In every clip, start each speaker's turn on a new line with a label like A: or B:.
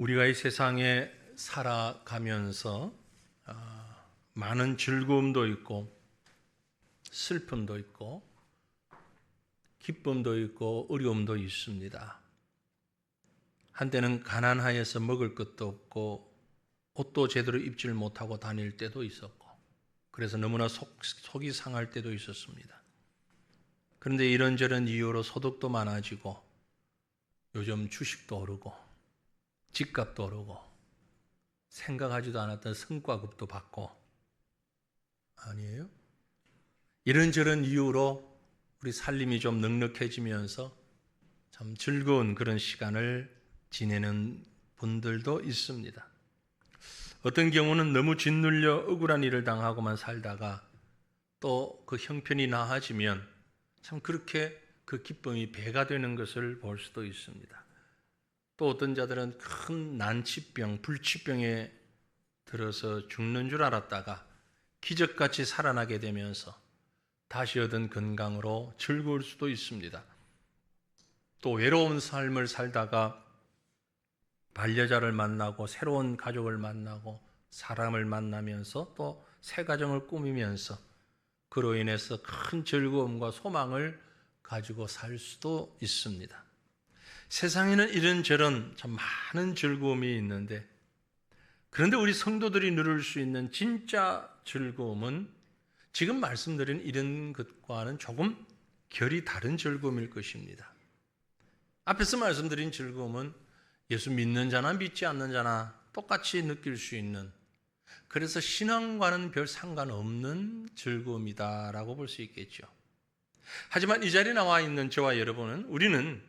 A: 우리가 이 세상에 살아가면서 많은 즐거움도 있고 슬픔도 있고 기쁨도 있고 어려움도 있습니다. 한때는 가난하여서 먹을 것도 없고 옷도 제대로 입질 못하고 다닐 때도 있었고, 그래서 너무나 속이 상할 때도 있었습니다. 그런데 이런저런 이유로 소득도 많아지고 요즘 주식도 오르고 집값도 오르고 생각하지도 않았던 성과급도 받고, 아니에요? 이런저런 이유로 우리 살림이 좀 넉넉해지면서 참 즐거운 그런 시간을 지내는 분들도 있습니다. 어떤 경우는 너무 짓눌려 억울한 일을 당하고만 살다가 또 그 형편이 나아지면 참 그렇게 그 기쁨이 배가 되는 것을 볼 수도 있습니다. 또 어떤 자들은 큰 난치병, 불치병에 들어서 죽는 줄 알았다가 기적같이 살아나게 되면서 다시 얻은 건강으로 즐거울 수도 있습니다. 또 외로운 삶을 살다가 반려자를 만나고 새로운 가족을 만나고 사람을 만나면서 또 새 가정을 꾸미면서 그로 인해서 큰 즐거움과 소망을 가지고 살 수도 있습니다. 세상에는 이런저런 참 많은 즐거움이 있는데, 그런데 우리 성도들이 누릴 수 있는 진짜 즐거움은 지금 말씀드린 이런 것과는 조금 결이 다른 즐거움일 것입니다. 앞에서 말씀드린 즐거움은 예수 믿는 자나 믿지 않는 자나 똑같이 느낄 수 있는, 그래서 신앙과는 별 상관없는 즐거움이다라고 볼 수 있겠죠. 하지만 이 자리에 나와 있는 저와 여러분은, 우리는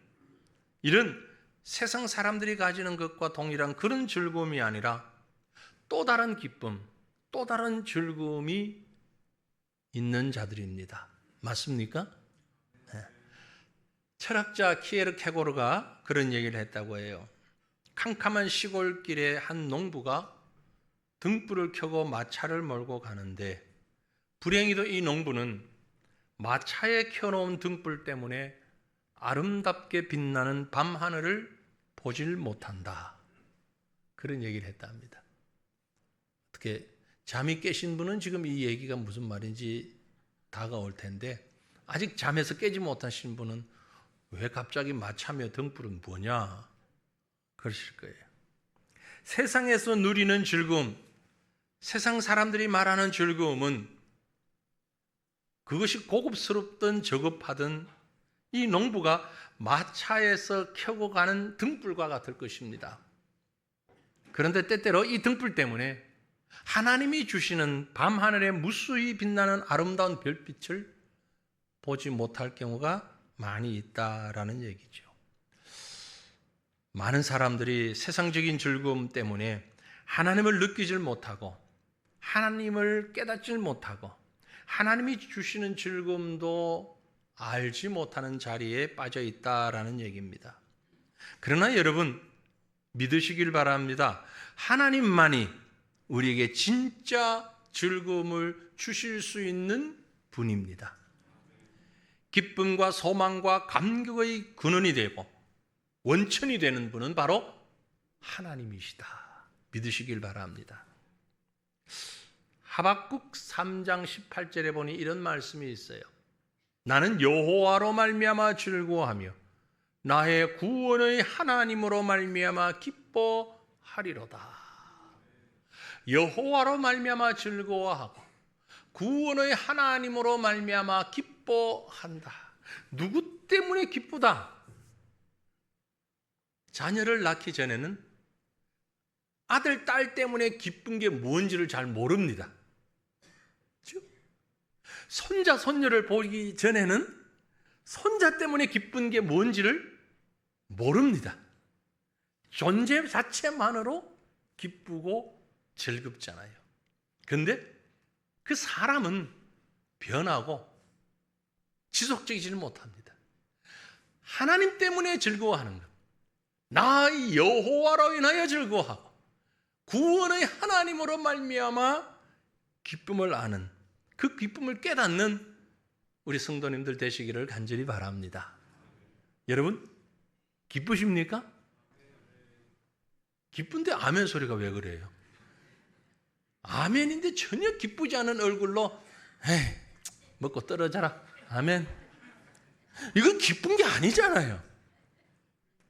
A: 이런 세상 사람들이 가지는 것과 동일한 그런 즐거움이 아니라 또 다른 기쁨, 또 다른 즐거움이 있는 자들입니다. 맞습니까? 네. 철학자 키에르케고르가 그런 얘기를 했다고 해요. 캄캄한 시골길에 한 농부가 등불을 켜고 마차를 몰고 가는데, 불행히도 이 농부는 마차에 켜놓은 등불 때문에 아름답게 빛나는 밤하늘을 보질 못한다. 그런 얘기를 했답니다. 어떻게 잠이 깨신 분은 지금 이 얘기가 무슨 말인지 다가올 텐데, 아직 잠에서 깨지 못하신 분은 왜 갑자기 마차며 등불은 뭐냐 그러실 거예요. 세상에서 누리는 즐거움, 세상 사람들이 말하는 즐거움은 그것이 고급스럽든 저급하든 이 농부가 마차에서 켜고 가는 등불과 같을 것입니다. 그런데 때때로 이 등불 때문에 하나님이 주시는 밤하늘에 무수히 빛나는 아름다운 별빛을 보지 못할 경우가 많이 있다라는 얘기죠. 많은 사람들이 세상적인 즐거움 때문에 하나님을 느끼질 못하고 하나님을 깨닫질 못하고 하나님이 주시는 즐거움도 알지 못하는 자리에 빠져 있다라는 얘기입니다. 그러나 여러분, 믿으시길 바랍니다. 하나님만이 우리에게 진짜 즐거움을 주실 수 있는 분입니다. 기쁨과 소망과 감격의 근원이 되고 원천이 되는 분은 바로 하나님이시다. 믿으시길 바랍니다. 하박국 3장 18절에 보니 이런 말씀이 있어요. 나는 여호와로 말미암아 즐거워하며 나의 구원의 하나님으로 말미암아 기뻐하리로다. 여호와로 말미암아 즐거워하고 구원의 하나님으로 말미암아 기뻐한다. 누구 때문에 기쁘다? 자녀를 낳기 전에는 아들, 딸 때문에 기쁜 게 뭔지를 잘 모릅니다. 그렇죠? 손자, 손녀를 보기 전에는 손자 때문에 기쁜 게 뭔지를 모릅니다. 존재 자체만으로 기쁘고 즐겁잖아요. 그런데 그 사람은 변하고 지속적이지는 못합니다. 하나님 때문에 즐거워하는 것, 나 여호와로 인하여 즐거워하고 구원의 하나님으로 말미암아 기쁨을 아는, 그 기쁨을 깨닫는 우리 성도님들 되시기를 간절히 바랍니다. 여러분, 기쁘십니까? 기쁜데 아멘 소리가 왜 그래요? 아멘인데 전혀 기쁘지 않은 얼굴로 에이, 먹고 떨어져라. 아멘. 이건 기쁜 게 아니잖아요.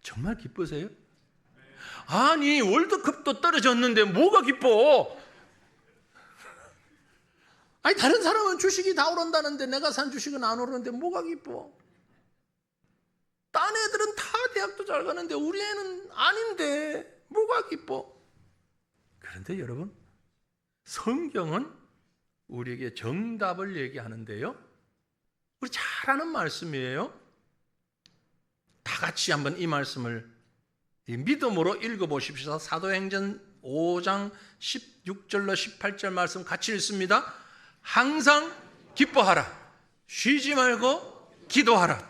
A: 정말 기쁘세요? 아니, 월드컵도 떨어졌는데 뭐가 기뻐? 아니, 다른 사람은 주식이 다 오른다는데 내가 산 주식은 안 오르는데 뭐가 기뻐? 딴 애들은 다 대학도 잘 가는데 우리 애는 아닌데 뭐가 기뻐? 그런데 여러분, 성경은 우리에게 정답을 얘기하는데요, 우리 잘 아는 말씀이에요. 다 같이 한번 이 말씀을 믿음으로 읽어보십시오. 사도행전 5장 16절로 18절 말씀 같이 읽습니다. 항상 기뻐하라. 쉬지 말고 기도하라.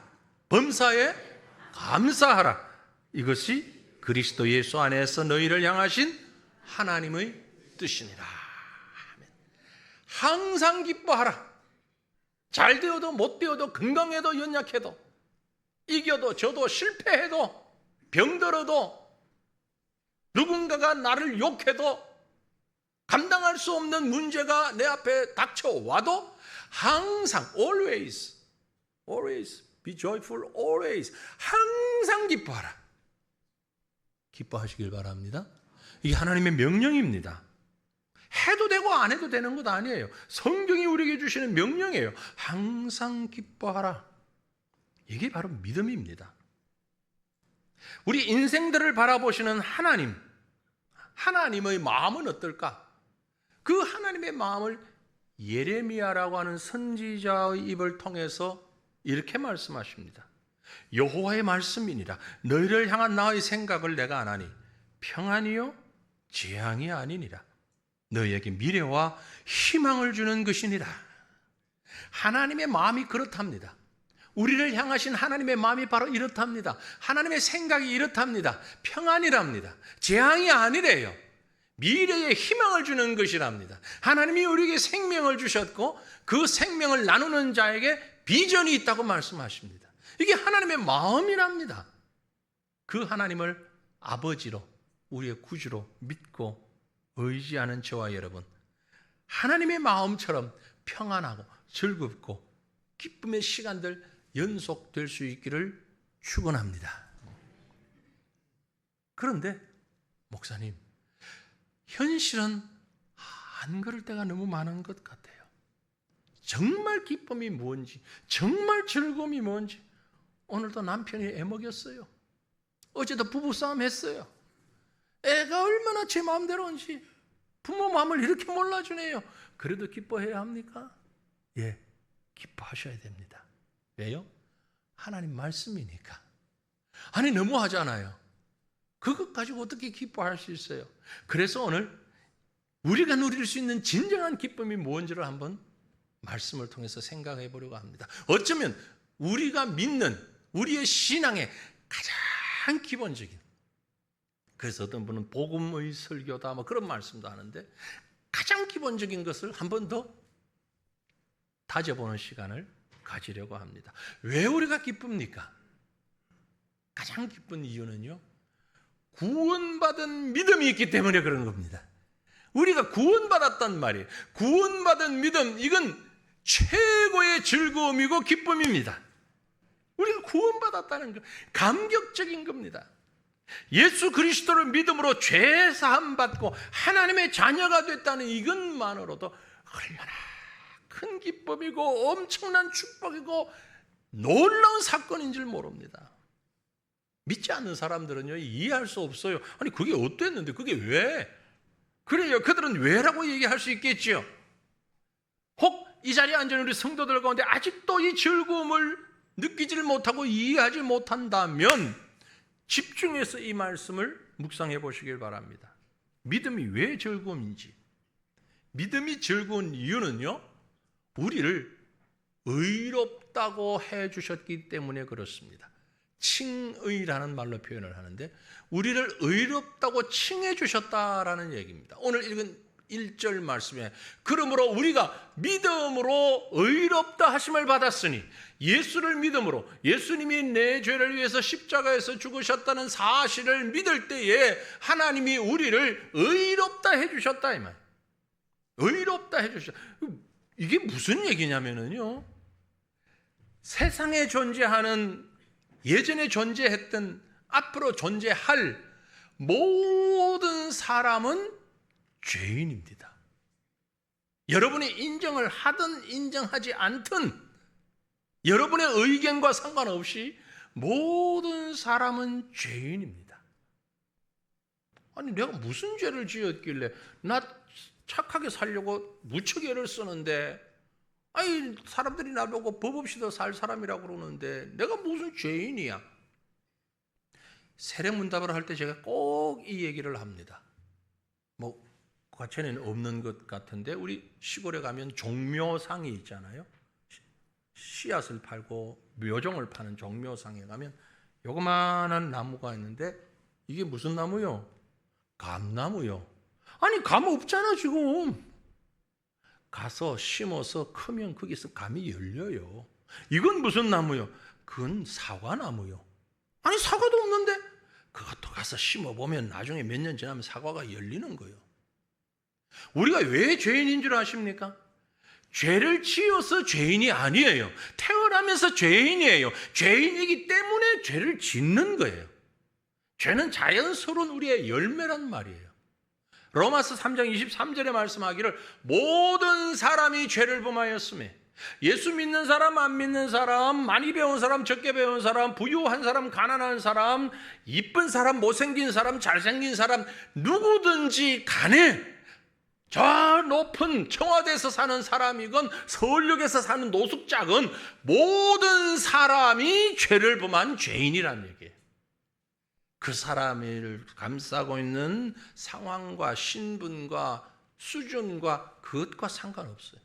A: 범사에 감사하라. 이것이 그리스도 예수 안에서 너희를 향하신 하나님의 뜻이니라. 항상 기뻐하라. 잘 되어도 못 되어도, 건강해도 연약해도, 이겨도 져도 실패해도, 병들어도, 누군가가 나를 욕해도, 감당할 수 없는 문제가 내 앞에 닥쳐와도 항상 always be joyful always, 항상 기뻐하라. 기뻐하시길 바랍니다. 이게 하나님의 명령입니다. 해도 되고 안 해도 되는 것 아니에요. 성경이 우리에게 주시는 명령이에요. 항상 기뻐하라. 이게 바로 믿음입니다. 우리 인생들을 바라보시는 하나님, 하나님의 마음은 어떨까? 그 하나님의 마음을 예레미야라고 하는 선지자의 입을 통해서 이렇게 말씀하십니다. 여호와의 말씀이니라. 너희를 향한 나의 생각을 내가 아나니 평안이요 재앙이 아니니라. 너희에게 미래와 희망을 주는 것이니라. 하나님의 마음이 그렇답니다. 우리를 향하신 하나님의 마음이 바로 이렇답니다. 하나님의 생각이 이렇답니다. 평안이랍니다. 재앙이 아니래요. 미래에 희망을 주는 것이랍니다. 하나님이 우리에게 생명을 주셨고 그 생명을 나누는 자에게 비전이 있다고 말씀하십니다. 이게 하나님의 마음이랍니다. 그 하나님을 아버지로, 우리의 구주로 믿고 의지하는 저와 여러분, 하나님의 마음처럼 평안하고 즐겁고 기쁨의 시간들 연속될 수 있기를 축원합니다. 그런데 목사님, 현실은 안 그럴 때가 너무 많은 것 같아요. 정말 기쁨이 뭔지, 정말 즐거움이 뭔지. 오늘도 남편이 애먹였어요. 어제도 부부싸움 했어요. 애가 얼마나 제 마음대로인지 부모 마음을 이렇게 몰라주네요. 그래도 기뻐해야 합니까? 예, 기뻐하셔야 됩니다. 왜요? 하나님 말씀이니까. 아니, 너무하잖아요. 그것 가지고 어떻게 기뻐할 수 있어요? 그래서 오늘 우리가 누릴 수 있는 진정한 기쁨이 뭔지를 한번 말씀을 통해서 생각해 보려고 합니다. 어쩌면 우리가 믿는 우리의 신앙의 가장 기본적인, 그래서 어떤 분은 복음의 설교다 뭐 그런 말씀도 하는데, 가장 기본적인 것을 한 번 더 다져보는 시간을 가지려고 합니다. 왜 우리가 기쁩니까? 가장 기쁜 이유는요, 구원받은 믿음이 있기 때문에 그런 겁니다. 우리가 구원받았단 말이에요. 구원받은 믿음, 이건 최고의 즐거움이고 기쁨입니다. 우리가 구원받았다는 것, 감격적인 겁니다. 예수 그리스도를 믿음으로 죄 사함 받고 하나님의 자녀가 됐다는 이것만으로도 얼마나 큰 기쁨이고 엄청난 축복이고 놀라운 사건인 줄 모릅니다. 믿지 않는 사람들은요, 이해할 수 없어요. 아니, 그게 어땠는데, 그게 왜? 그래요, 그들은 왜라고 얘기할 수 있겠지요. 혹 이 자리에 앉은 우리 성도들 가운데 아직도 이 즐거움을 느끼지를 못하고 이해하지 못한다면 집중해서 이 말씀을 묵상해 보시길 바랍니다. 믿음이 왜 즐거움인지. 믿음이 즐거운 이유는요, 우리를 의롭다고 해주셨기 때문에 그렇습니다. 칭의라는 말로 표현을 하는데, 우리를 의롭다고 칭해 주셨다라는 얘기입니다. 오늘 읽은 1절 말씀에 그러므로 우리가 믿음으로 의롭다 하심을 받았으니 예수를 믿음으로 예수님이 내 죄를 위해서 십자가에서 죽으셨다는 사실을 믿을 때에 하나님이 우리를 의롭다 해주셨다 이 말. 의롭다 해주셨다. 이게 무슨 얘기냐면요, 세상에 존재하는, 예전에 존재했던, 앞으로 존재할 모든 사람은 죄인입니다. 여러분이 인정을 하든 인정하지 않든 여러분의 의견과 상관없이 모든 사람은 죄인입니다. 아니 내가 무슨 죄를 지었길래, 나 착하게 살려고 무척 애를 쓰는데, 아니 사람들이 나보고 법 없이도 살 사람이라고 그러는데 내가 무슨 죄인이야. 세례문답을 할 때 제가 꼭 이 얘기를 합니다. 뭐 과천에는 없는 것 같은데 우리 시골에 가면 종묘상이 있잖아요. 씨앗을 팔고 묘종을 파는 종묘상에 가면 요만한 나무가 있는데 이게 무슨 나무요? 감나무요. 아니 감 없잖아 지금. 가서 심어서 크면 거기서 감이 열려요. 이건 무슨 나무요? 그건 사과나무요. 아니 사과도 없는데 그것도 가서 심어보면 나중에 몇 년 지나면 사과가 열리는 거예요. 우리가 왜 죄인인 줄 아십니까? 죄를 지어서 죄인이 아니에요. 태어나면서 죄인이에요. 죄인이기 때문에 죄를 짓는 거예요. 죄는 자연스러운 우리의 열매란 말이에요. 로마서 3장 23절에 말씀하기를 모든 사람이 죄를 범하였으며 예수 믿는 사람, 안 믿는 사람, 많이 배운 사람, 적게 배운 사람, 부유한 사람, 가난한 사람, 이쁜 사람, 못생긴 사람, 잘생긴 사람, 누구든지 간에 저 높은 청와대에서 사는 사람이건 서울역에서 사는 노숙자건 모든 사람이 죄를 범한 죄인이란 얘기예요. 그 사람을 감싸고 있는 상황과 신분과 수준과 그것과 상관없어요.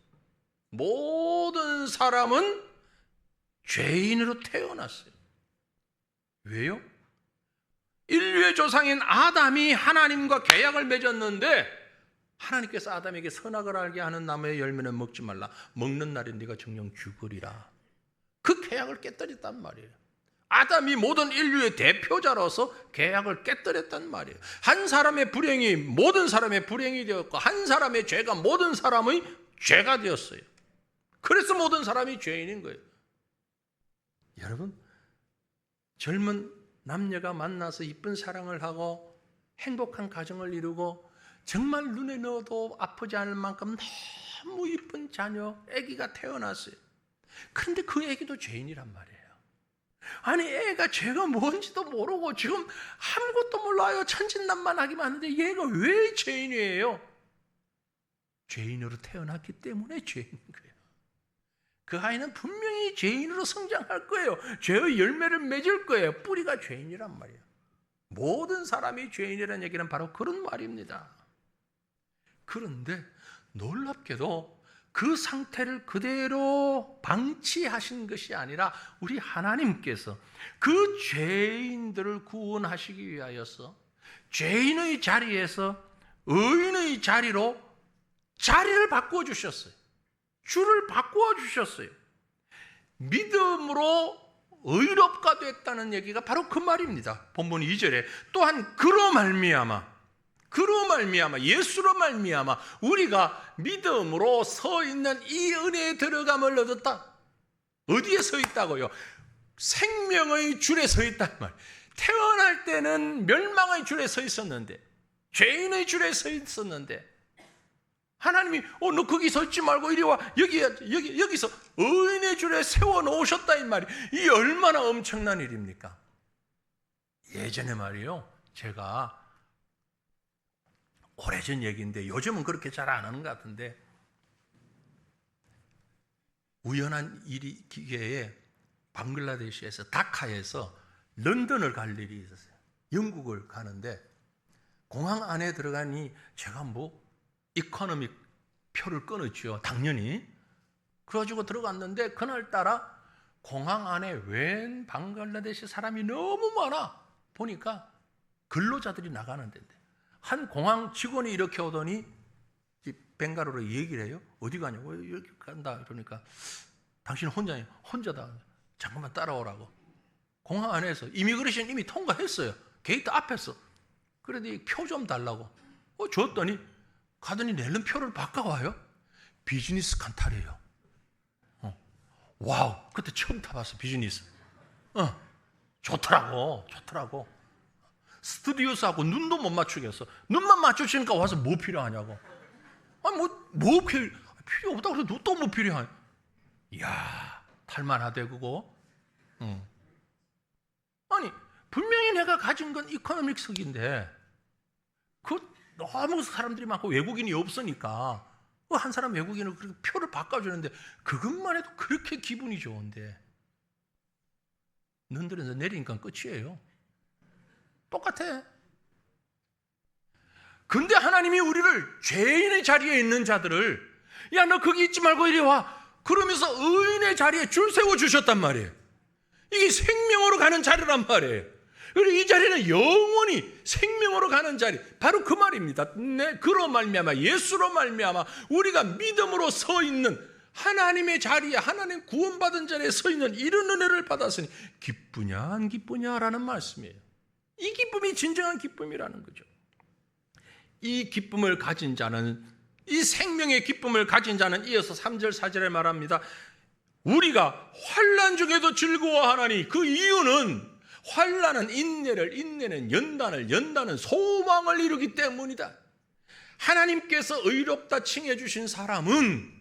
A: 모든 사람은 죄인으로 태어났어요. 왜요? 인류의 조상인 아담이 하나님과 계약을 맺었는데 하나님께서 아담에게 선악을 알게 하는 나무의 열매는 먹지 말라. 먹는 날에 네가 정령 죽으리라. 그 계약을 깨뜨렸단 말이에요. 아담이 모든 인류의 대표자로서 계약을 깨뜨렸단 말이에요. 한 사람의 불행이 모든 사람의 불행이 되었고 한 사람의 죄가 모든 사람의 죄가 되었어요. 그래서 모든 사람이 죄인인 거예요. 여러분, 젊은 남녀가 만나서 이쁜 사랑을 하고 행복한 가정을 이루고 정말 눈에 넣어도 아프지 않을 만큼 너무 이쁜 자녀, 아기가 태어났어요. 그런데 그 아기도 죄인이란 말이에요. 아니 애가 죄가 뭔지도 모르고 지금 아무것도 몰라요. 천진난만하기만 하는데 얘가 왜 죄인이에요? 죄인으로 태어났기 때문에 죄인인 거예요. 그 아이는 분명히 죄인으로 성장할 거예요. 죄의 열매를 맺을 거예요. 뿌리가 죄인이란 말이에요. 모든 사람이 죄인이라는 얘기는 바로 그런 말입니다. 그런데 놀랍게도 그 상태를 그대로 방치하신 것이 아니라 우리 하나님께서 그 죄인들을 구원하시기 위하여서 죄인의 자리에서 의인의 자리로 자리를 바꾸어 주셨어요. 줄을 바꾸어 주셨어요. 믿음으로 의롭가 됐다는 얘기가 바로 그 말입니다. 본문 2절에 또한 그로 말미암아 예수로 말미암아 우리가 믿음으로 서 있는 이 은혜에 들어감을 얻었다. 어디에 서 있다고요? 생명의 줄에 서 있단 말. 태어날 때는 멸망의 줄에 서 있었는데, 죄인의 줄에 서 있었는데 하나님이 너 거기 서 있지 말고 이리 와. 여기서 의인의 줄에 세워 놓으셨다 이 말이. 이 얼마나 엄청난 일입니까? 예전에 말이요, 제가 오래전 얘기인데 요즘은 그렇게 잘 안 하는 것 같은데, 우연한 일이 기회에 방글라데시에서 다카에서 런던을 갈 일이 있었어요. 영국을 가는데 공항 안에 들어가니 제가 이코노미 표를 끊었죠. 당연히. 그래가지고 들어갔는데 그날따라 공항 안에 웬 방글라데시 사람이 너무 많아. 보니까 근로자들이 나가는 데인데 한 공항 직원이 이렇게 오더니 벵가로로 얘기를 해요. 어디 가냐고. 여기 간다. 그러니까 당신 혼자예요. 혼자다. 잠깐만 따라오라고. 공항 안에서 이미그레이션 이미 통과했어요. 게이트 앞에서. 그런데 표 좀 달라고. 줬더니 가더니 낼른 표를 바꿔와요. 비즈니스 칸탈이에요. 와우. 그때 처음 타봤어. 비즈니스. 좋더라고. 스튜디오스하고 눈도 못 맞추겠어. 눈만 맞추시니까 와서 뭐 필요하냐고. 아니 뭐 필요 없다고 해서 또 뭐 필요하냐. 이야, 탈만하대 그거. 아니 분명히 내가 가진 건 이코노믹석인데 너무 사람들이 많고 외국인이 없으니까 한 사람 외국인을 그렇게 표를 바꿔주는데 그것만 해도 그렇게 기분이 좋은데 너희들은 내리니까 끝이에요. 똑같아. 근데 하나님이 우리를 죄인의 자리에 있는 자들을 야, 너 거기 있지 말고 이리 와. 그러면서 의인의 자리에 줄 세워주셨단 말이에요. 이게 생명으로 가는 자리란 말이에요. 그리고 이 자리는 영원히 생명으로 가는 자리. 바로 그 말입니다. 그로 말미암아 예수로 말미암아 우리가 믿음으로 서 있는 하나님의 자리에 하나님 구원받은 자리에 서 있는 이런 은혜를 받았으니 기쁘냐 안 기쁘냐라는 말씀이에요. 이 기쁨이 진정한 기쁨이라는 거죠. 이 기쁨을 가진 자는 이 생명의 기쁨을 가진 자는 이어서 3절 4절에 말합니다. 우리가 환난 중에도 즐거워하나니 그 이유는 환난은 인내를 인내는 연단을 연단은 소망을 이루기 때문이다. 하나님께서 의롭다 칭해 주신 사람은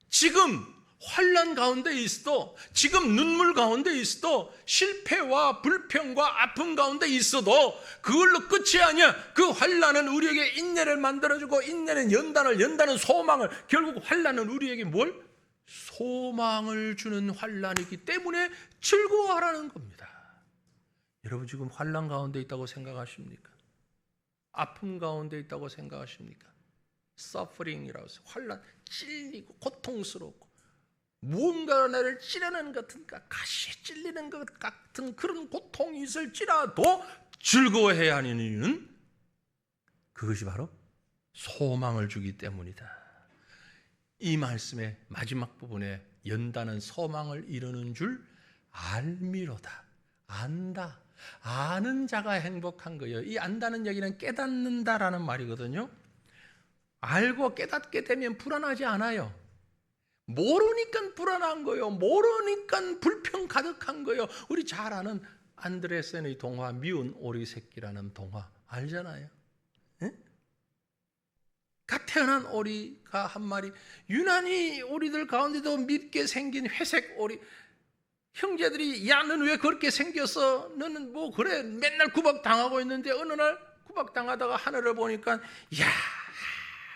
A: 지금 환난 가운데 있어도 지금 눈물 가운데 있어도 실패와 불평과 아픔 가운데 있어도 그걸로 끝이 아니야. 그 환난은 우리에게 인내를 만들어주고 인내는 연단을 연단은 소망을 결국 환난은 우리에게 뭘? 소망을 주는 환난이기 때문에 즐거워하라는 겁니다. 여러분 지금 환난 가운데 있다고 생각하십니까? 아픔 가운데 있다고 생각하십니까? suffering이라고 해서 환난, 찔리고 고통스럽고 무언가 나를 찌르는 것 같은 가시에 찔리는 것 같은 그런 고통이 있을지라도 즐거워해야 하는 이유는 그것이 바로 소망을 주기 때문이다. 이 말씀의 마지막 부분에 연단은 소망을 이루는 줄 알미로다. 안다. 아는 자가 행복한 거예요. 이 안다는 얘기는 깨닫는다라는 말이거든요. 알고 깨닫게 되면 불안하지 않아요. 모르니까 불안한 거예요. 모르니까 불평 가득한 거예요. 우리 잘 아는 안드레센의 동화 미운 오리 새끼라는 동화 알잖아요. 갓 태어난 오리가 한 마리, 유난히 오리들 가운데도 밉게 생긴 회색 오리. 형제들이 야, 너는 왜 그렇게 생겼어? 너는 뭐 그래 맨날 구박당하고 있는데 어느 날 구박당하다가 하늘을 보니까 야,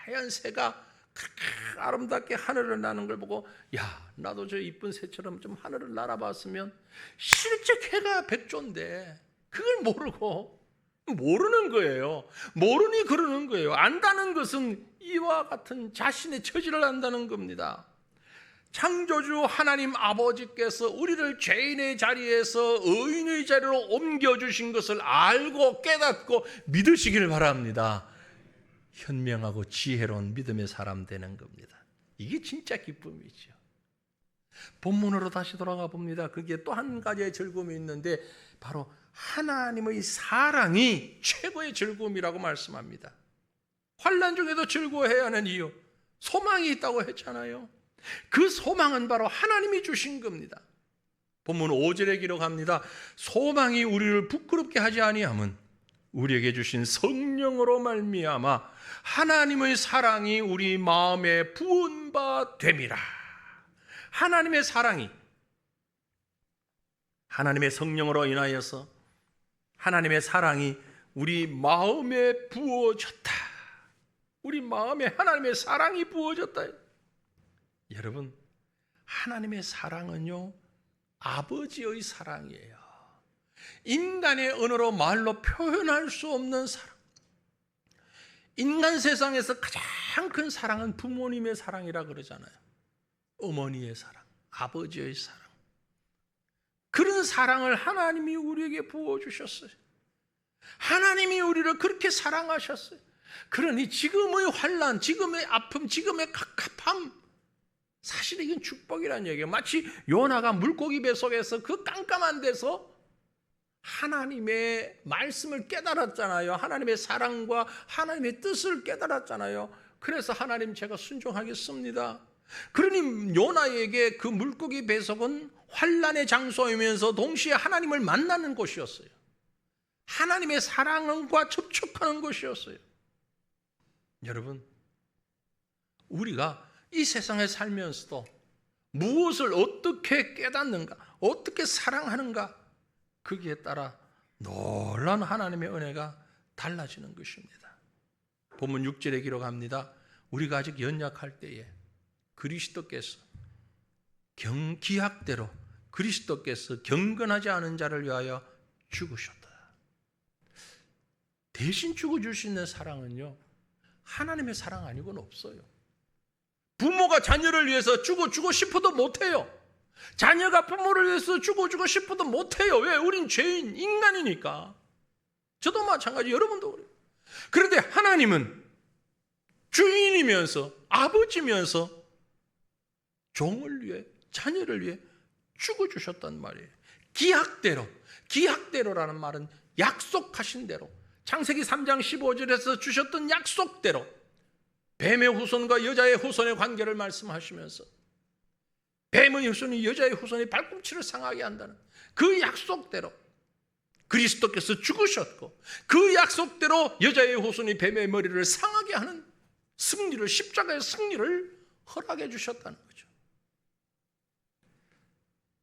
A: 하얀 새가 그렇게 아름답게 하늘을 나는 걸 보고 야, 나도 저 이쁜 새처럼 좀 하늘을 날아봤으면. 실제 걔가 백조인데 그걸 모르고 모르는 거예요. 모르니 그러는 거예요. 안다는 것은 이와 같은 자신의 처지를 안다는 겁니다. 창조주 하나님 아버지께서 우리를 죄인의 자리에서 의인의 자리로 옮겨주신 것을 알고 깨닫고 믿으시기를 바랍니다. 현명하고 지혜로운 믿음의 사람 되는 겁니다. 이게 진짜 기쁨이죠. 본문으로 다시 돌아가 봅니다. 그게 또 한 가지의 즐거움이 있는데 바로 하나님의 사랑이 최고의 즐거움이라고 말씀합니다. 환난 중에도 즐거워해야 하는 이유, 소망이 있다고 했잖아요. 그 소망은 바로 하나님이 주신 겁니다. 본문 5절에 기록합니다. 소망이 우리를 부끄럽게 하지 아니함은 우리에게 주신 성령으로 말미암아 하나님의 사랑이 우리 마음에 부은 바 됨이라. 하나님의 사랑이 하나님의 성령으로 인하여서 하나님의 사랑이 우리 마음에 부어졌다. 우리 마음에 하나님의 사랑이 부어졌다. 여러분, 하나님의 사랑은요, 아버지의 사랑이에요. 인간의 언어로 말로 표현할 수 없는 사랑. 인간 세상에서 가장 큰 사랑은 부모님의 사랑이라 그러잖아요. 어머니의 사랑, 아버지의 사랑. 그런 사랑을 하나님이 우리에게 부어주셨어요. 하나님이 우리를 그렇게 사랑하셨어요. 그러니 지금의 환난, 지금의 아픔, 지금의 갑갑함, 사실 이건 축복이라는 얘기예요. 마치 요나가 물고기 뱃속에서 그 깜깜한 데서 하나님의 말씀을 깨달았잖아요. 하나님의 사랑과 하나님의 뜻을 깨달았잖아요. 그래서 하나님, 제가 순종하겠습니다. 그러니 요나에게 그 물고기 뱃속은 환난의 장소이면서 동시에 하나님을 만나는 곳이었어요. 하나님의 사랑과 접촉하는 곳이었어요. 여러분, 우리가 이 세상에 살면서도 무엇을 어떻게 깨닫는가, 어떻게 사랑하는가, 거기에 따라 놀라운 하나님의 은혜가 달라지는 것입니다. 본문 6절에 기록합니다. 우리가 아직 연약할 때에 그리스도께서 기약대로 그리스도께서 경건하지 않은 자를 위하여 죽으셨다. 대신 죽어줄 수 있는 사랑은요, 하나님의 사랑 아니고는 없어요. 부모가 자녀를 위해서 죽어주고 싶어도 못해요. 자녀가 부모를 위해서 죽어주고 싶어도 못해요. 왜? 우린 죄인, 인간이니까. 저도 마찬가지, 여러분도 그래요. 그런데 하나님은 주인이면서 아버지면서 종을 위해, 자녀를 위해 죽어주셨단 말이에요. 기약대로라는 말은 약속하신 대로, 창세기 3장 15절에서 주셨던 약속대로 뱀의 후손과 여자의 후손의 관계를 말씀하시면서 뱀의 후손이 여자의 후손의 발꿈치를 상하게 한다는 그 약속대로 그리스도께서 죽으셨고, 그 약속대로 여자의 후손이 뱀의 머리를 상하게 하는 승리를, 십자가의 승리를 허락해 주셨다는 거죠.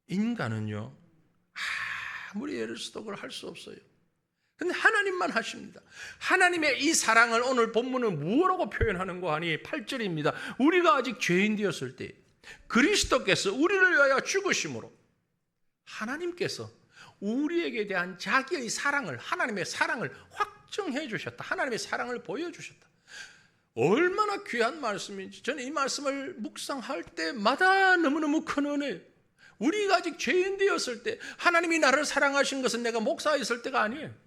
A: 인간은요, 아무리 애를 써도 그걸 할 수 없어요. 근데 하나님만 하십니다. 하나님의 이 사랑을 오늘 본문은 무엇라고 표현하는고 하니 8절입니다. 우리가 아직 죄인 되었을 때 그리스도께서 우리를 위하여 죽으심으로 하나님께서 우리에게 대한 자기의 사랑을, 하나님의 사랑을 확증해 주셨다. 하나님의 사랑을 보여주셨다. 얼마나 귀한 말씀인지 저는 이 말씀을 묵상할 때마다 너무너무 큰 은혜예요. 우리가 아직 죄인 되었을 때 하나님이 나를 사랑하신 것은 내가 목사였을 때가 아니에요.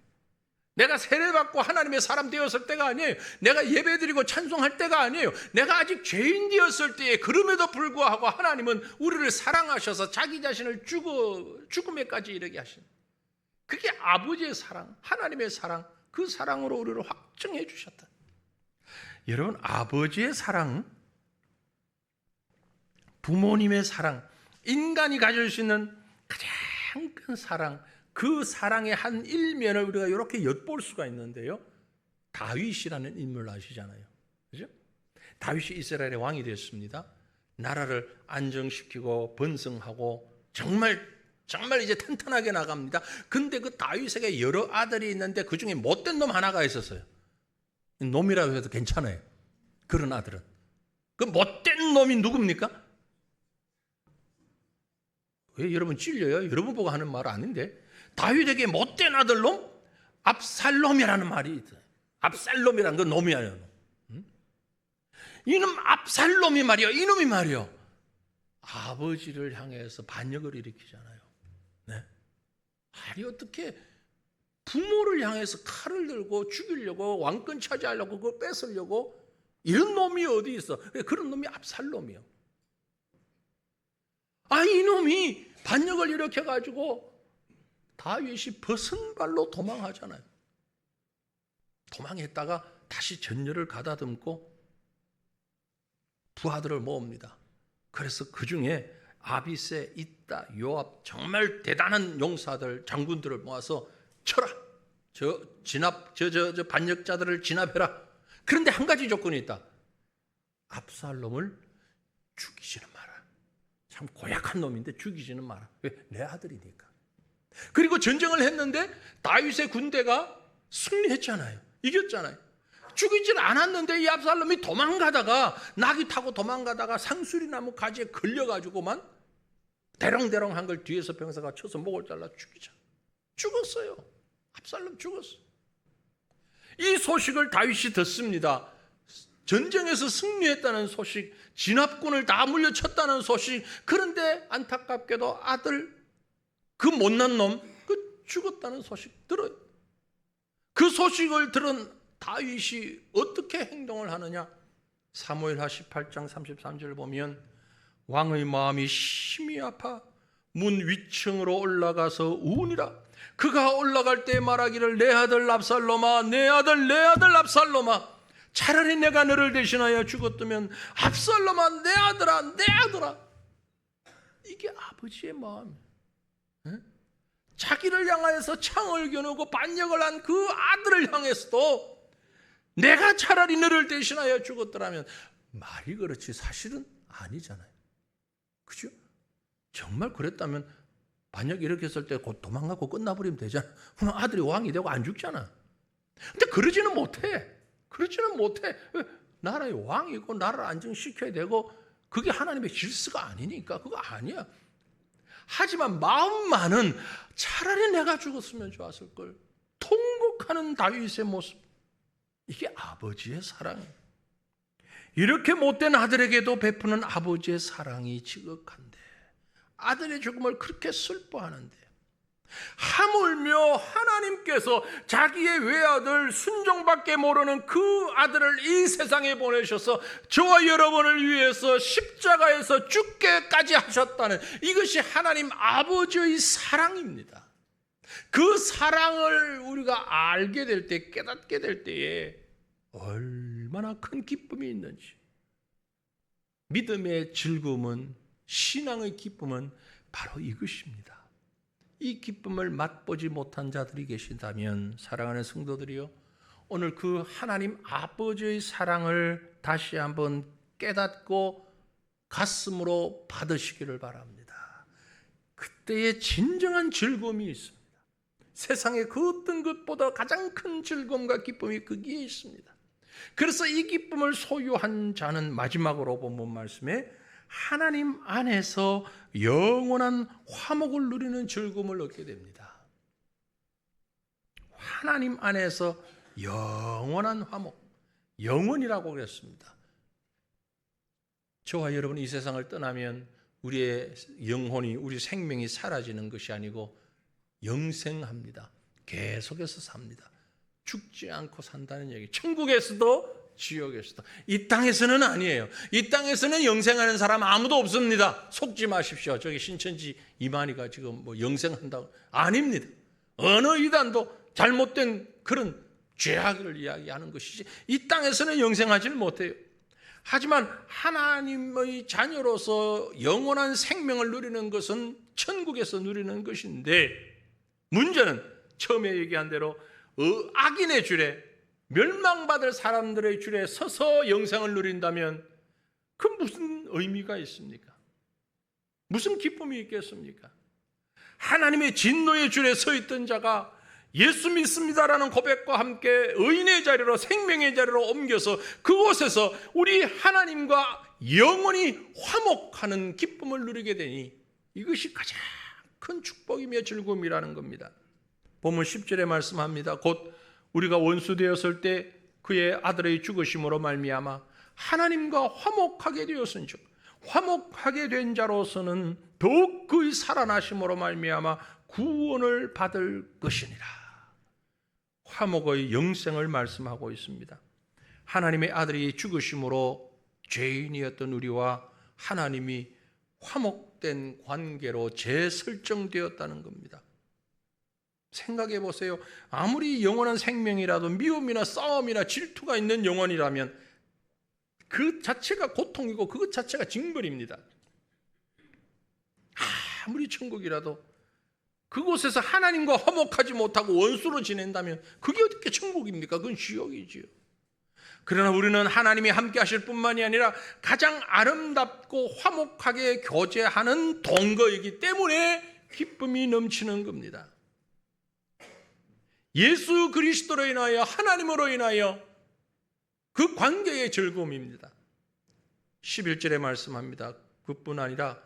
A: 내가 세례받고 하나님의 사람 되었을 때가 아니에요. 내가 예배드리고 찬송할 때가 아니에요. 내가 아직 죄인 되었을 때에, 그럼에도 불구하고 하나님은 우리를 사랑하셔서 자기 자신을 죽음에까지 이르게 하신, 그게 아버지의 사랑, 하나님의 사랑, 그 사랑으로 우리를 확증해 주셨다. 여러분, 아버지의 사랑, 부모님의 사랑, 인간이 가질 수 있는 가장 큰 사랑, 그 사랑의 한 일면을 우리가 이렇게 엿볼 수가 있는데요, 다윗이라는 인물 아시잖아요. 그죠? 다윗이 이스라엘의 왕이 됐습니다. 나라를 안정시키고 번성하고 정말 이제 튼튼하게 나갑니다. 근데 그 다윗에게 여러 아들이 있는데 그 중에 못된 놈 하나가 있었어요. 놈이라고 해도 괜찮아요. 그런 아들은. 그 못된 놈이 누굽니까? 왜 여러분 찔려요? 여러분 보고 하는 말 아닌데. 다윗에게 못된 아들놈? 압살롬이라는 말이 있어요. 압살롬이라는 건 놈이 아니에요. 이놈 압살롬이 말이요, 이놈이 말이요, 아버지를 향해서 반역을 일으키잖아요. 네? 아니, 어떻게 부모를 향해서 칼을 들고 죽이려고, 왕권 차지하려고, 그걸 뺏으려고, 이런 놈이 어디 있어? 그런 놈이 압살롬이요. 이놈이 반역을 일으켜가지고 다윗이 벗은 발로 도망하잖아요. 도망했다가 다시 전열을 가다듬고 부하들을 모읍니다. 그래서 그 중에 아비새, 이따, 요압, 정말 대단한 용사들, 장군들을 모아서 쳐라. 저 반역자들을 진압해라. 그런데 한 가지 조건이 있다. 압살롬을 죽이지는 마라. 참 고약한 놈인데 죽이지는 마라. 왜? 내 아들이니까. 그리고 전쟁을 했는데 다윗의 군대가 승리했잖아요. 이겼잖아요. 죽이질 않았는데 이 압살롬이 도망가다가, 낙이 타고 도망가다가 상수리나무 가지에 걸려가지고만 대롱대롱한 걸 뒤에서 병사가 쳐서 목을 잘라 죽었어요. 압살롬 죽었어. 이 소식을 다윗이 듣습니다. 전쟁에서 승리했다는 소식, 진압군을 다 물려쳤다는 소식. 그런데 안타깝게도 아들, 그 못난 놈, 그 죽었다는 소식 들어요. 그 소식을 들은 다윗이 어떻게 행동을 하느냐? 사무엘하 18장 33절 보면 왕의 마음이 심히 아파 문 위층으로 올라가서 우니라. 그가 올라갈 때 말하기를 내 아들 압살롬아, 내 아들 압살롬아, 차라리 내가 너를 대신하여 죽었다면 압살롬아, 내 아들아, 내 아들아. 이게 아버지의 마음. 자기를 향하여서 창을 겨누고 반역을 한 그 아들을 향해서도 내가 차라리 너를 대신하여 죽었더라면, 말이 그렇지 사실은 아니잖아요. 그죠? 정말 그랬다면 반역 이렇게 했을 때 곧 도망가고 끝나버리면 되잖아. 그럼 아들이 왕이 되고 안 죽잖아. 근데 그러지는 못해. 나라의 왕이고 나라를 안정시켜야 되고 그게 하나님의 질서가 아니니까 그거 아니야. 하지만 마음만은 차라리 내가 죽었으면 좋았을 걸 통곡하는 다윗의 모습, 이게 아버지의 사랑이에요. 이렇게 못된 아들에게도 베푸는 아버지의 사랑이 지극한데, 아들의 죽음을 그렇게 슬퍼하는데, 하물며 하나님께서 자기의 외아들 순종밖에 모르는 그 아들을 이 세상에 보내셔서 저와 여러분을 위해서 십자가에서 죽게까지 하셨다는, 이것이 하나님 아버지의 사랑입니다. 그 사랑을 우리가 알게 될 때, 깨닫게 될 때에 얼마나 큰 기쁨이 있는지. 믿음의 즐거움은, 신앙의 기쁨은 바로 이것입니다. 이 기쁨을 맛보지 못한 자들이 계신다면, 사랑하는 성도들이요, 오늘 그 하나님 아버지의 사랑을 다시 한번 깨닫고 가슴으로 받으시기를 바랍니다. 그때의 진정한 즐거움이 있습니다. 세상의 그 어떤 것보다 가장 큰 즐거움과 기쁨이 거기에 있습니다. 그래서 이 기쁨을 소유한 자는 마지막으로 본문 말씀에 하나님 안에서 영원한 화목을 누리는 즐거움을 얻게 됩니다. 하나님 안에서 영원한 화목, 영원이라고 그랬습니다. 저와 여러분이 이 세상을 떠나면 우리의 영혼이, 우리 생명이 사라지는 것이 아니고 영생합니다. 계속해서 삽니다. 죽지 않고 산다는 얘기. 천국에서도 지옥에서도. 이 땅에서는 아니에요. 이 땅에서는 영생하는 사람 아무도 없습니다. 속지 마십시오. 저기 신천지 이만희가 지금 뭐 영생한다고. 아닙니다. 어느 이단도 잘못된 그런 죄악을 이야기하는 것이지, 이 땅에서는 영생하지를 못해요. 하지만 하나님의 자녀로서 영원한 생명을 누리는 것은 천국에서 누리는 것인데, 문제는 처음에 얘기한 대로 악인의 줄에, 멸망받을 사람들의 줄에 서서 영생을 누린다면 그 무슨 의미가 있습니까? 무슨 기쁨이 있겠습니까? 하나님의 진노의 줄에 서 있던 자가 예수 믿습니다라는 고백과 함께 의인의 자리로, 생명의 자리로 옮겨서 그곳에서 우리 하나님과 영원히 화목하는 기쁨을 누리게 되니 이것이 가장 큰 축복이며 즐거움이라는 겁니다. 본문 10절에 말씀합니다. 곧 우리가 원수 되었을 때 그의 아들의 죽으심으로 말미암아 하나님과 화목하게 되었은즉, 화목하게 된 자로서는 더욱 그의 살아나심으로 말미암아 구원을 받을 것이니라. 화목의 영생을 말씀하고 있습니다. 하나님의 아들이 죽으심으로 죄인이었던 우리와 하나님이 화목된 관계로 재설정되었다는 겁니다. 생각해 보세요. 아무리 영원한 생명이라도 미움이나 싸움이나 질투가 있는 영혼이라면 그 자체가 고통이고 그것 자체가 징벌입니다. 아무리 천국이라도 그곳에서 하나님과 화목하지 못하고 원수로 지낸다면 그게 어떻게 천국입니까? 그건 지옥이지요. 그러나 우리는 하나님이 함께 하실 뿐만이 아니라 가장 아름답고 화목하게 교제하는 동거이기 때문에 기쁨이 넘치는 겁니다. 예수 그리스도로 인하여, 하나님으로 인하여 그 관계의 즐거움입니다. 11절에 말씀합니다. 그뿐 아니라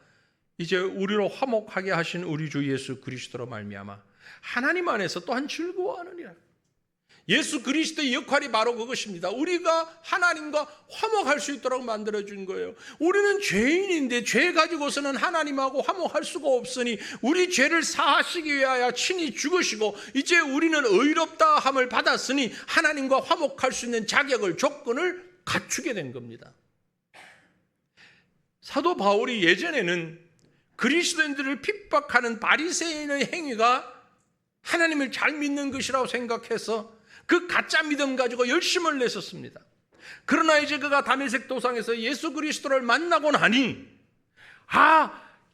A: 이제 우리로 화목하게 하신 우리 주 예수 그리스도로 말미암아 하나님 안에서 또한 즐거워하느니라. 예수 그리스도의 역할이 바로 그것입니다. 우리가 하나님과 화목할 수 있도록 만들어준 거예요. 우리는 죄인인데 죄 가지고서는 하나님하고 화목할 수가 없으니 우리 죄를 사하시기 위하여 친히 죽으시고 이제 우리는 의롭다 함을 받았으니 하나님과 화목할 수 있는 자격을, 조건을 갖추게 된 겁니다. 사도 바울이 예전에는 그리스도인들을 핍박하는 바리새인의 행위가 하나님을 잘 믿는 것이라고 생각해서 그 가짜 믿음 가지고 열심을 냈었습니다. 그러나 이제 그가 다메섹 도상에서 예수 그리스도를 만나고 나니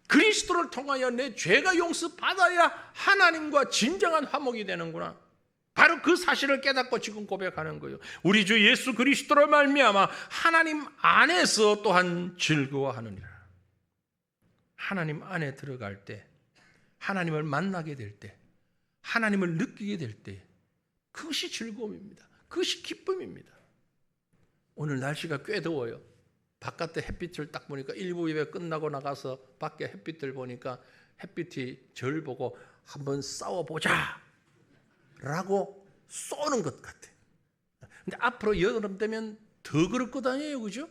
A: 그리스도를 통하여 내 죄가 용서받아야 하나님과 진정한 화목이 되는구나. 바로 그 사실을 깨닫고 지금 고백하는 거예요. 우리 주 예수 그리스도로 말미암아 하나님 안에서 또한 즐거워하느니라. 하나님 안에 들어갈 때, 하나님을 만나게 될 때, 하나님을 느끼게 될 때, 그것이 즐거움입니다. 그것이 기쁨입니다. 오늘 날씨가 꽤 더워요. 바깥에 햇빛을 딱 보니까 일부 예배 끝나고 나가서 밖에 햇빛을 보니까 햇빛이 절 보고 한번 싸워보자 라고 쏘는 것 같아요. 근데 앞으로 여름 되면 더 그럴 것 아니에요, 그죠?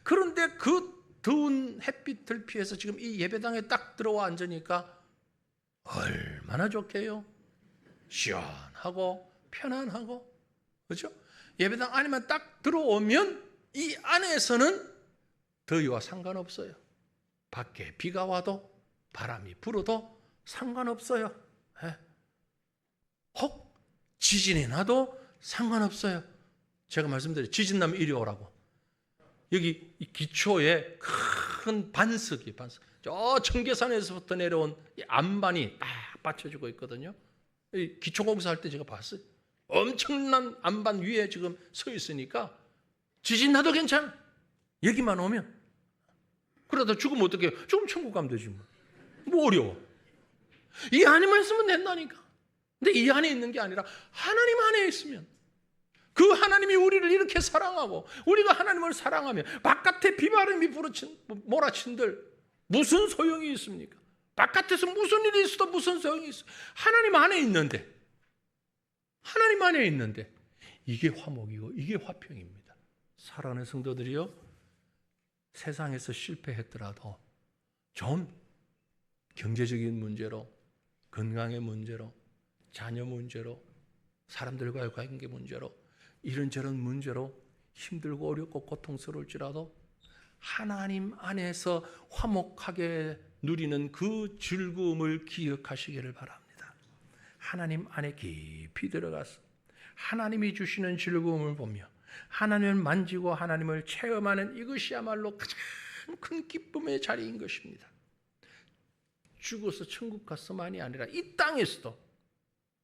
A: 그런데 그 더운 햇빛을 피해서 지금 이 예배당에 딱 들어와 앉으니까 얼마나 좋게요. 시원하고 편안하고, 그렇죠? 예배당 안에만 딱 들어오면 이 안에서는 더위와 상관없어요. 밖에 비가 와도 바람이 불어도 상관없어요. 혹 지진이 나도 상관없어요. 제가 말씀드려요. 지진 나면 이리 오라고. 여기 이 기초에 큰 반석이, 저 청계산에서부터 내려온 이 안반이 딱 받쳐주고 있거든요. 이 기초공사할 때 제가 봤어요. 엄청난 안반 위에 지금 서 있으니까 지진 나도 괜찮아. 여기만 오면. 그러다 죽으면 어떡해요? 죽으면 천국 가면 되지 뭐 어려워. 이 안에만 있으면 된다니까. 근데 이 안에 있는 게 아니라 하나님 안에 있으면, 그 하나님이 우리를 이렇게 사랑하고 우리가 하나님을 사랑하면 바깥에 비바람이 몰아친들 무슨 소용이 있습니까? 바깥에서 무슨 일이 있어도 무슨 소용이 있어? 하나님 안에 있는데, 하나님 안에 있는데 이게 화목이고 이게 화평입니다. 사랑하는 성도들이요, 세상에서 실패했더라도 좀 경제적인 문제로, 건강의 문제로, 자녀 문제로, 사람들과의 관계 문제로, 이런저런 문제로 힘들고 어렵고 고통스러울지라도 하나님 안에서 화목하게 누리는 그 즐거움을 기억하시기를 바랍니다. 하나님 안에 깊이 들어가서 하나님이 주시는 즐거움을 보며 하나님을 만지고 하나님을 체험하는 이것이야말로 가장 큰 기쁨의 자리인 것입니다. 죽어서 천국 가서만이 아니라 이 땅에서도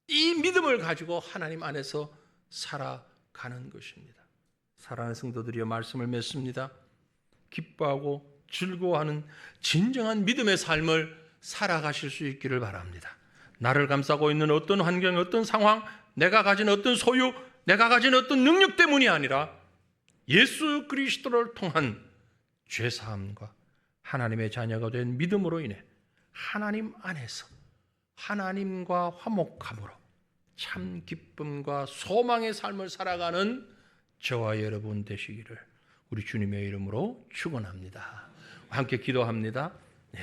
A: 이 믿음을 가지고 하나님 안에서 살아가는 것입니다. 사랑하는 성도들이여, 말씀을 맺습니다. 기뻐하고 즐거워하는 진정한 믿음의 삶을 살아가실 수 있기를 바랍니다. 나를 감싸고 있는 어떤 환경, 어떤 상황, 내가 가진 어떤 소유, 내가 가진 어떤 능력 때문이 아니라 예수 그리스도를 통한 죄사함과 하나님의 자녀가 된 믿음으로 인해 하나님 안에서 하나님과 화목함으로 참 기쁨과 소망의 삶을 살아가는 저와 여러분 되시기를 우리 주님의 이름으로 축원합니다. 함께 기도합니다. 네.